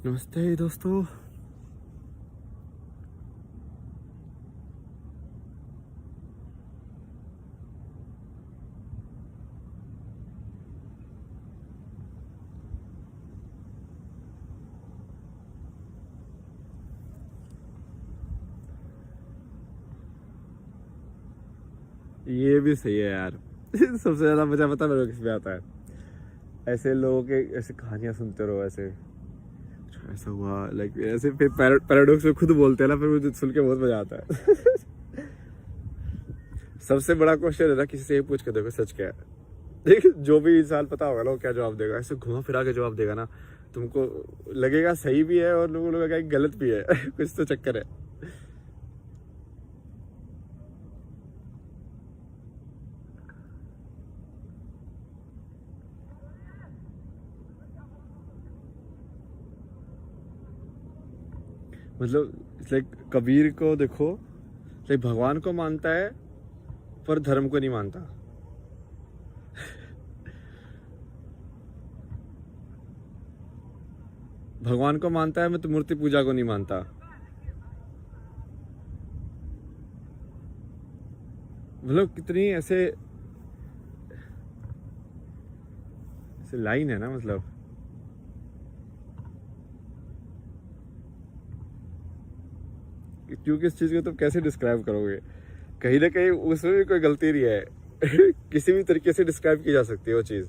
नमस्ते दोस्तों। ये भी सही है यार। सबसे ज्यादा मजा पता है मेरे को किसमें आता है? ऐसे लोगों के ऐसे कहानियां सुनते रहो, ऐसे अच्छा ऐसा हुआ, लाइक ऐसे फिर पैराडॉक्स में खुद बोलते हैं ना, फिर मुझे सुन के बहुत मजा आता है। सबसे बड़ा क्वेश्चन है ना, किसी से ये पूछ के देखो सच क्या है। देख, जो भी इंसान पता होगा ना वो क्या जवाब देगा, ऐसे घुमा फिरा के जवाब देगा ना, तुमको लगेगा सही भी है और लोगों को लगेगा कि गलत भी है। कुछ तो चक्कर है। मतलब लाइक कबीर को देखो, लाइक भगवान को मानता है पर धर्म को नहीं मानता। भगवान को मानता है, मैं तो मूर्ति पूजा को नहीं मानता। मतलब कितनी ऐसे ऐसे लाइन है ना, मतलब क्योंकि इस चीज को तुम कैसे डिस्क्राइब करोगे? कहीं ना कहीं उसमें भी कोई गलती नहीं है। किसी भी तरीके से डिस्क्राइब की जा सकती है वो चीज।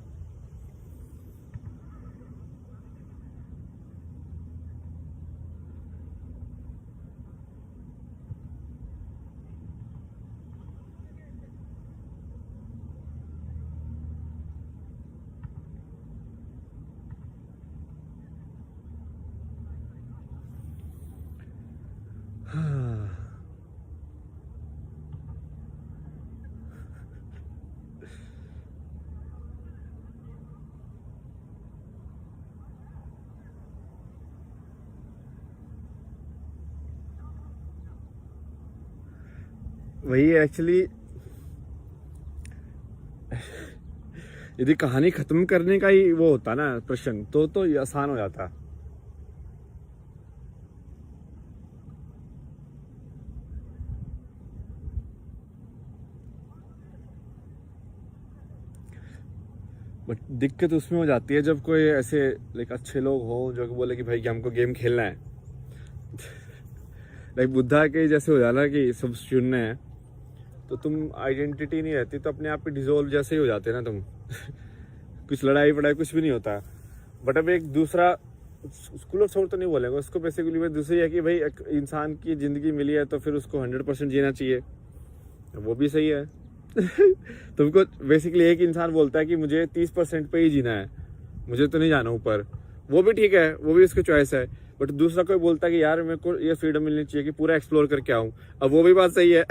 वही एक्चुअली, यदि कहानी खत्म करने का ही वो होता ना प्रश्न, तो ये आसान हो जाता। बट दिक्कत उसमें हो जाती है जब कोई ऐसे लाइक अच्छे लोग हो जो कि बोले कि भाई कि हमको गेम खेलना है। लाइक बुद्धा के जैसे हो जाना कि सब शून्य है, तो तुम आइडेंटिटी नहीं रहती, तो अपने आप ही डिजोल्व जैसे ही हो जाते ना तुम। कुछ लड़ाई वड़ाई कुछ भी नहीं होता। बट अब एक दूसरा स्कूल ऑफ थॉट तो नहीं बोलेंगे उसको, बेसिकली मैं दूसरी है कि भाई एक इंसान की जिंदगी मिली है तो फिर उसको 100% जीना चाहिए। वो भी सही है। तुमको बेसिकली एक इंसान बोलता है कि मुझे 30% पे ही जीना है, मुझे तो नहीं जाना ऊपर, वो भी ठीक है, वो भी उसकी चॉइस है। बट दूसरा कोई बोलता है कि यार मेरे को ये फ्रीडम मिलनी चाहिए कि पूरा एक्सप्लोर करके आऊं, अब वो भी बात सही है।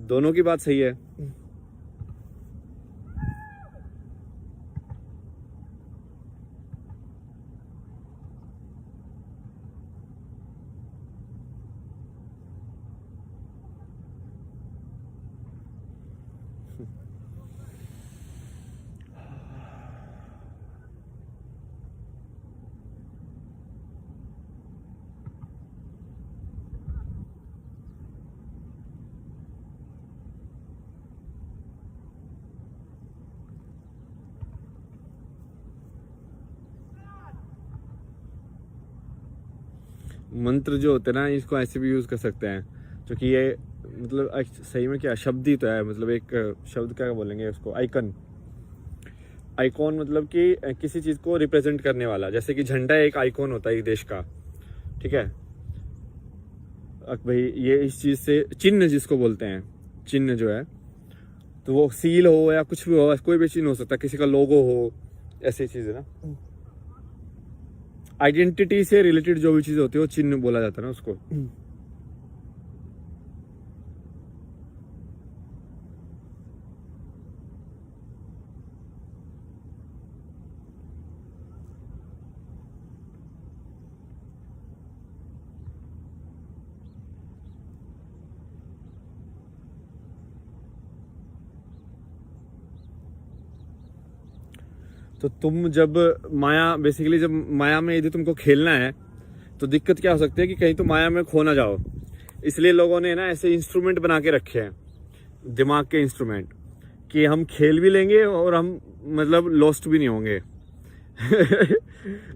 दोनों की बात सही है। मंत्र जो होते हैं ना, इसको ऐसे भी यूज कर सकते हैं, क्योंकि ये मतलब सही में क्या शब्द ही तो है, मतलब एक शब्द क्या बोलेंगे उसको, आइकन। आइकॉन मतलब कि किसी चीज को रिप्रेजेंट करने वाला, जैसे कि झंडा एक आइकॉन होता है एक देश का। ठीक है, अब भाई ये इस चीज से चिन्ह जिसको बोलते हैं, चिन्ह जो है, तो वो सील हो या कुछ भी हो, कोई भी चिन्ह हो सकता है, किसी का लोगो हो, ऐसी चीज है ना। आइडेंटिटी से रिलेटेड जो भी चीज होती है वो चिन्ह बोला जाता है ना उसको। तो तुम जब माया, बेसिकली जब माया में यदि तुमको खेलना है तो दिक्कत क्या हो सकती है कि कहीं तुम माया में खो ना जाओ। इसलिए लोगों ने ना ऐसे इंस्ट्रूमेंट बना के रखे हैं, दिमाग के इंस्ट्रूमेंट, कि हम खेल भी लेंगे और हम मतलब लॉस्ट भी नहीं होंगे।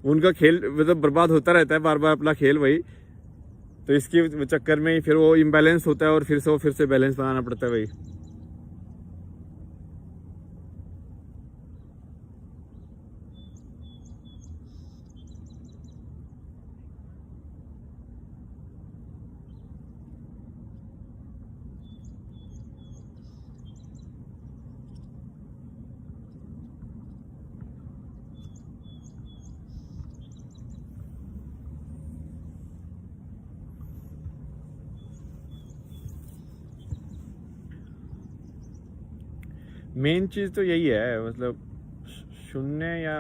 उनका खेल मतलब बर्बाद होता रहता है बार बार अपना खेल वही, तो इसके चक्कर में ही फिर वो इम्बैलेंस होता है और फिर से बैलेंस बनाना पड़ता है भाई। मेन चीज तो यही है, मतलब शून्य या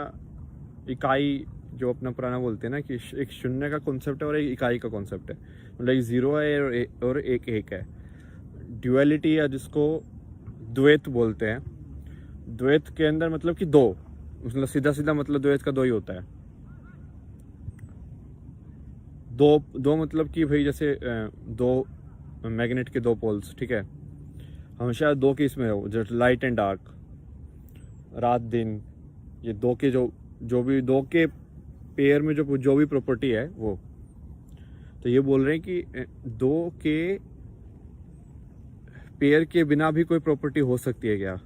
इकाई, जो अपना पुराना बोलते हैं ना कि एक शून्य का कॉन्सेप्ट है और एक इकाई का कॉन्सेप्ट है। मतलब एक जीरो है और एक है। ड्युअलिटी या जिसको द्वैत बोलते हैं, द्वैत के अंदर मतलब कि दो, मतलब सीधा सीधा मतलब द्वैत का दो ही होता है। दो दो मतलब कि भाई जैसे दो मैग्नेट के दो पोल्स, ठीक है, हमेशा दो के इसमें हो, जैसे लाइट एंड डार्क, रात दिन, ये दो के जो भी दो के पेयर में जो भी प्रॉपर्टी है वो। तो ये बोल रहे हैं कि दो के पेयर के बिना भी कोई प्रॉपर्टी हो सकती है क्या?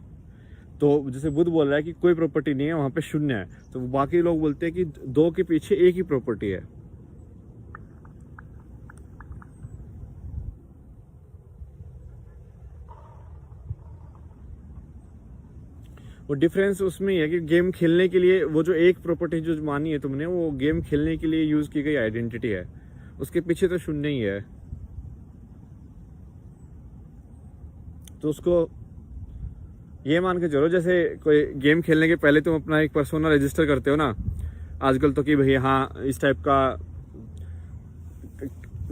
तो जैसे बुद्ध बोल रहा है कि कोई प्रॉपर्टी नहीं है, वहां पे शून्य है, तो बाकी लोग बोलते हैं कि दो के पीछे एक ही प्रॉपर्टी है। वो डिफरेंस उसमें ही है कि गेम खेलने के लिए वो जो एक प्रॉपर्टी जो मानी है तुमने, वो गेम खेलने के लिए यूज की गई आइडेंटिटी है, उसके पीछे तो शून्य ही है। तो उसको ये मान के चलो, जैसे कोई गेम खेलने के पहले तुम अपना एक पर्सोना रजिस्टर करते हो ना आजकल, तो कि भाई हाँ इस टाइप का,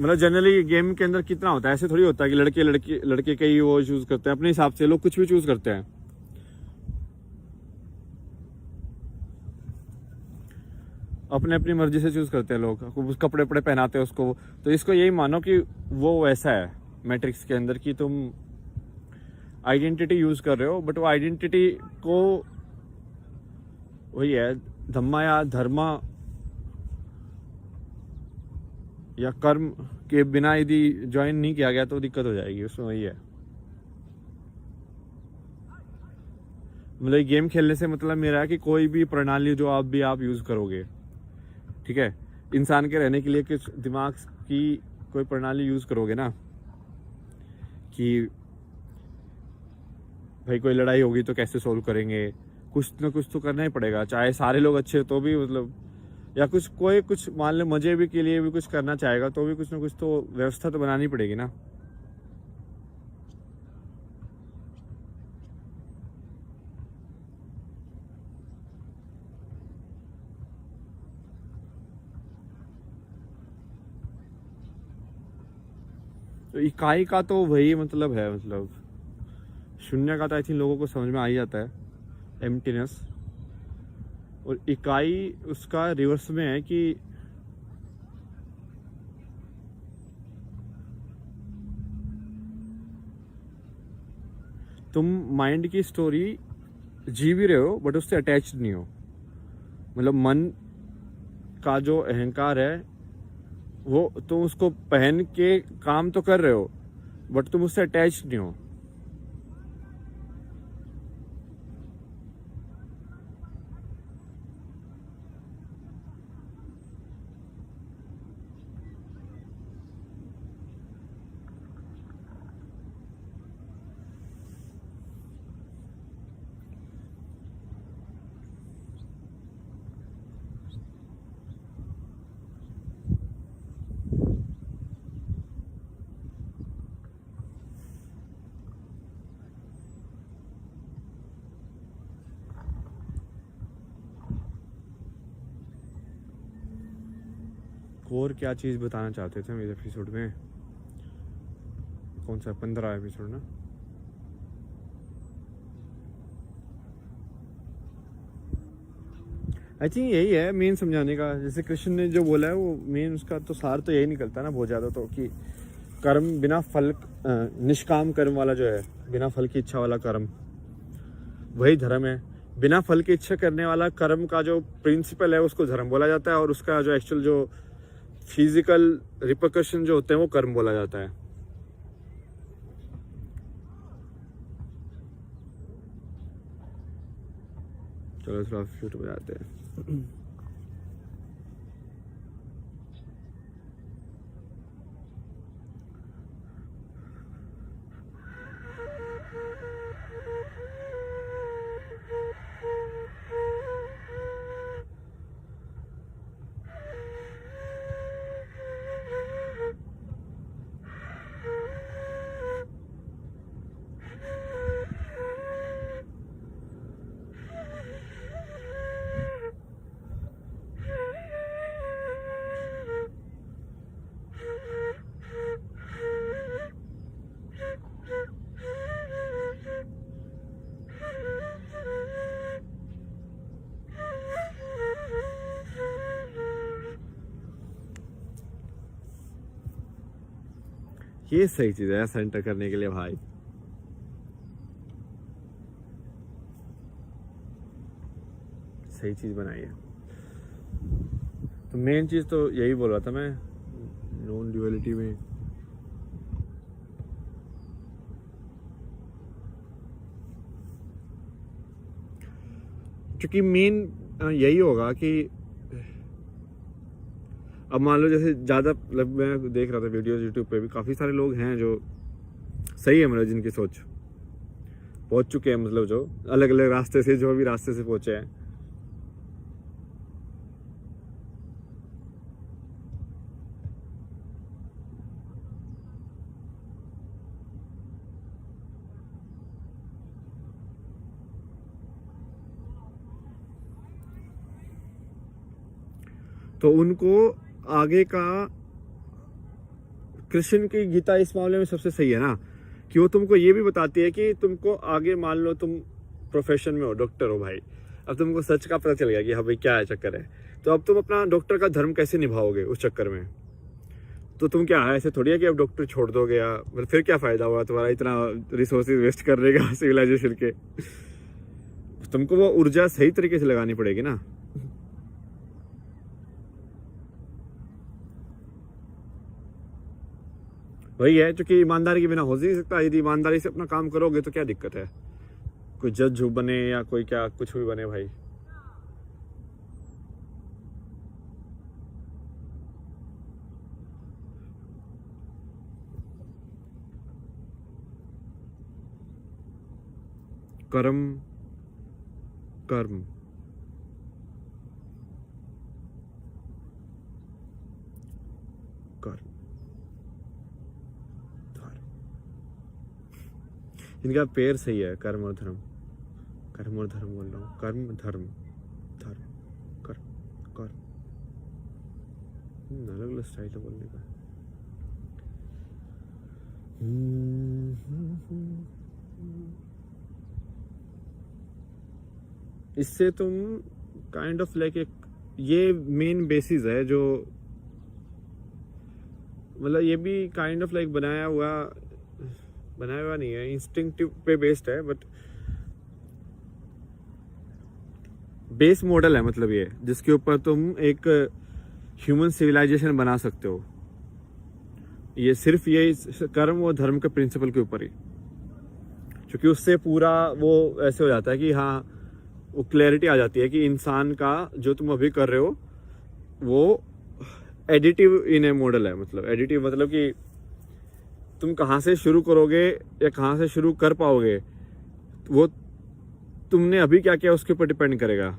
मतलब जनरली गेम के अंदर कितना होता है, ऐसे थोड़ी होता है कि लड़के के ही वो चूज करते हैं अपने हिसाब से, लोग कुछ भी चूज करते हैं अपने अपनी मर्जी से चूज करते हैं लोग, कपड़े वपड़े पहनाते हैं उसको। तो इसको यही मानो कि वो वैसा है मैट्रिक्स के अंदर कि तुम आइडेंटिटी यूज कर रहे हो, बट वो आइडेंटिटी को वही है, धम्मा या धर्मा या कर्म के बिना यदि ज्वाइन नहीं किया गया तो दिक्कत हो जाएगी उसमें। वही है, मतलब गेम खेलने से मतलब मेरा है कि कोई भी प्रणाली जो आप यूज करोगे, ठीक है, इंसान के रहने के लिए कुछ दिमाग की कोई प्रणाली यूज करोगे ना, कि भाई कोई लड़ाई होगी तो कैसे सोल्व करेंगे, कुछ ना कुछ तो करना ही पड़ेगा, चाहे सारे लोग अच्छे तो भी, मतलब या कुछ मान ले मजे भी के लिए भी कुछ करना चाहेगा तो भी कुछ ना कुछ तो व्यवस्था तो बनानी पड़ेगी ना। तो इकाई का तो वही मतलब है, मतलब शून्य का तो आई थिंक लोगों को समझ में आ ही जाता है, एम्प्टीनेस। और इकाई उसका रिवर्स में है कि तुम माइंड की स्टोरी जी भी रहे हो बट उससे अटैच्ड नहीं हो। मतलब मन का जो अहंकार है वो तुम उसको पहन के काम तो कर रहे हो बट तुम उससे अटैच्ड नहीं हो। और क्या चीज़ बताना चाहते थे मेरे एपिसोड में, कौन सा 15 एपिसोड ना? आई थिंक यही है मेन समझाने का, जैसे कृष्ण ने जो बोला है वो मेन उसका तो सार तो यही निकलता है ना बहुत ज़्यादा, तो कि कर्म बिना फल, निष्काम कर्म वाला जो है, बिना फल की इच्छा वाला कर्म, वही धर्म है। बिना फल की इच्छा करने वाला कर्म का जो प्रिंसिपल है उसको धर्म बोला जाता है, और उसका जो एक्चुअल जो फिजिकल रिपरकशन जो होते हैं वो कर्म बोला जाता है। चलो थोड़ा फ्लूट बजाते हैं। ये सही चीज है सेंटर करने के लिए भाई। सही चीज बनाई है। तो मेन चीज तो यही बोल रहा था मैं, नॉन ड्यूअलिटी में क्योंकि मेन यही होगा कि अब मान लो जैसे ज़्यादा, मतलब मैं देख रहा था वीडियोस यूट्यूब पे भी, काफ़ी सारे लोग हैं जो सही है, मतलब जिनकी सोच पहुंच चुके हैं, मतलब जो अलग अलग रास्ते से, जो भी रास्ते से पहुंचे हैं। तो उनको आगे का, कृष्ण की गीता इस मामले में सबसे सही है ना, कि वो तुमको ये भी बताती है कि तुमको आगे, मान लो तुम प्रोफेशन में हो, डॉक्टर हो भाई, अब तुमको सच का पता चल गया कि हाँ भाई क्या है चक्कर है, तो अब तुम अपना डॉक्टर का धर्म कैसे निभाओगे उस चक्कर में। तो तुम क्या ऐसे थोड़ी है कि अब डॉक्टर छोड़ दोगे, या फिर क्या फायदा हुआ तुम्हारा इतना रिसोर्सेज वेस्ट करने का सिविलाइजेशन के। तुमको वो ऊर्जा सही तरीके से लगानी पड़ेगी ना। वही है, क्योंकि ईमानदारी के बिना हो नहीं सकता। यदि ईमानदारी से अपना काम करोगे तो क्या दिक्कत है, कोई जज बने या कोई क्या कुछ भी बने भाई। कर्म कर्म कर्म धर्म, इनका पेड़ सही है, कर्म और धर्म। कर्म और धर्म बोल रहा हूँ, कर्म धर्म धर्म कर्म कर्म, अलग अलग स्टाइल है बोलने का। इससे तुम काइंड ऑफ लाइक एक, ये मेन बेसिस है जो, मतलब ये भी काइंड ऑफ लाइक बनाया हुआ नहीं है, इंस्टिंक्टिव पे बेस्ड है, बट बेस मॉडल है, मतलब ये जिसके ऊपर तुम एक ह्यूमन सिविलाइजेशन बना सकते हो। ये सिर्फ ये कर्म और धर्म के प्रिंसिपल के ऊपर ही, क्योंकि उससे पूरा वो ऐसे हो जाता है कि हाँ, वो क्लैरिटी आ जाती है कि इंसान का जो तुम अभी कर रहे हो वो एडिटिव इन ए मॉडल है। मतलब एडिटिव मतलब कि तुम कहाँ से शुरू करोगे या कहाँ से शुरू कर पाओगे, वो तुमने अभी क्या किया उसके ऊपर डिपेंड करेगा।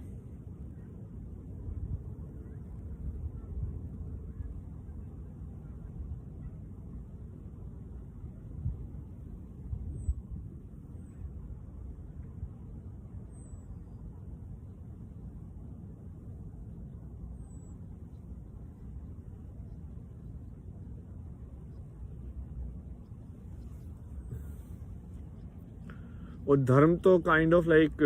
और धर्म तो काइंड ऑफ लाइक